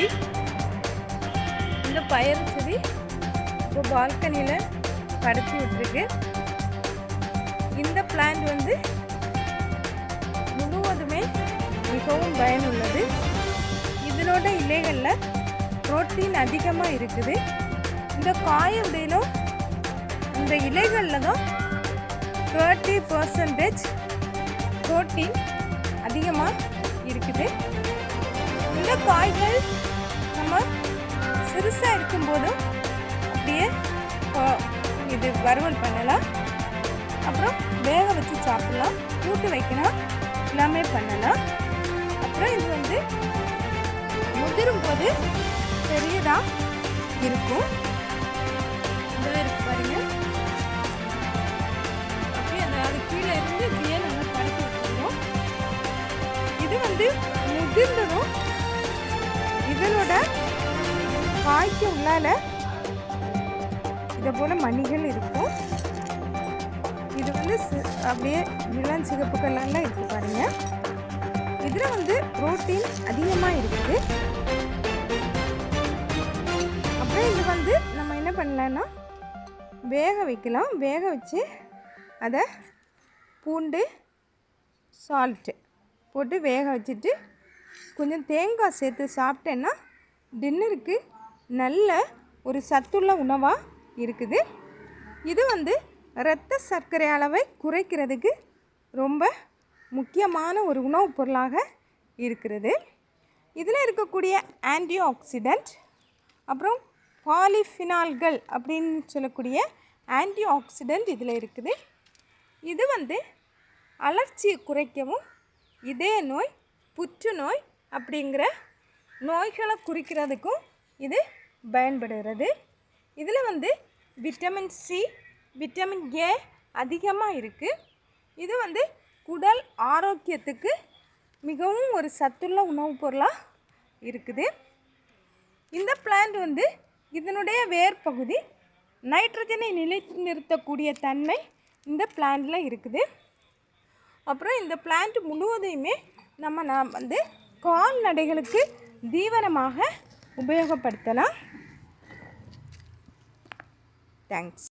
செடி. இந்த பயறு செடி இப்போ பால்கனியில் படுத்தி விட்டுருக்கு. இந்த பிளான்ட் வந்து முழுவதுமே மிகவும் பயனுள்ளது. இதனோட இலைகளில் புரோட்டீன் அதிகமாக இருக்குது. இந்த காய விடையிலும் இந்த இலைகளில் தான் 30% புரோட்டீன் அதிகமாக இருக்குது. இந்த காய்கள் நம்ம சிறுசாக இருக்கும்போதும் அப்படியே இது வறுவல் பண்ணலாம், அப்புறம் வேக வச்சு சாப்பிடலாம், கூட்டு வைக்கலாம், எல்லாமே பண்ணலாம். அப்புறம் இது வந்து முதிரும் போது பெரியதாக இருக்கும். இந்த இருக்கு பாருங்க, அப்படியே அது கீழே இருந்து இப்படியே நம்ம படுத்து வச்சுருவோம். இது வந்து முதிர்ந்ததும் இதனோட காய்க்கு உள்ளால இதை போல மணிகள் இருக்கும். இது வந்து அப்படியே இளம் சிகப்பு கலர்ல இருக்கு பாருங்க. இதுல வந்து புரோட்டீன் அதிகமாக இருக்குது. அப்புறம் இது வந்து நம்ம என்ன பண்ணலான்னா வேக வைக்கலாம். வேக வச்சு அதை பூண்டு சால்ட்டு போட்டு வேக வச்சுட்டு கொஞ்சம் தேங்காய் சேர்த்து சாப்பிட்டேன்னா டின்னருக்கு நல்ல ஒரு சத்துள்ள உணவாக இருக்குது. இது வந்து இரத்த சர்க்கரை அளவை குறைக்கிறதுக்கு ரொம்ப முக்கியமான ஒரு உணவுப் பொருளாக இருக்கிறது. இதில் இருக்கக்கூடிய ஆன்டி ஆக்சிடெண்ட், அப்புறம் பாலிஃபினால்கள் அப்படின்னு சொல்லக்கூடிய ஆன்டி ஆக்சிடெண்ட் இதில் இருக்குது. இது வந்து அலர்ச்சியை குறைக்கவும், இதய நோய், புற்றுநோய் அப்படிங்கிற நோய்களை குறிக்கிறதுக்கும் இது பயன்படுகிறது. இதில் வந்து விட்டமின் சி, விட்டமின் ஏ அதிகமாக இருக்குது. இது வந்து குடல் ஆரோக்கியத்துக்கு மிகவும் ஒரு சத்துள்ள உணவுப் பொருளாக இருக்குது. இந்த பிளான்ட் வந்து இதனுடைய வேர் பகுதி நைட்ரஜனை நிலைநிறுத்தக்கூடிய தன்மை இந்த பிளான்ட்டில் இருக்குது. அப்புறம் இந்த பிளான்ட் முழுவதையுமே நம்ம வந்து கால்நடைகளுக்கு தீவனமாக உபயோகப்படுத்தலாம். தேங்க்ஸ்.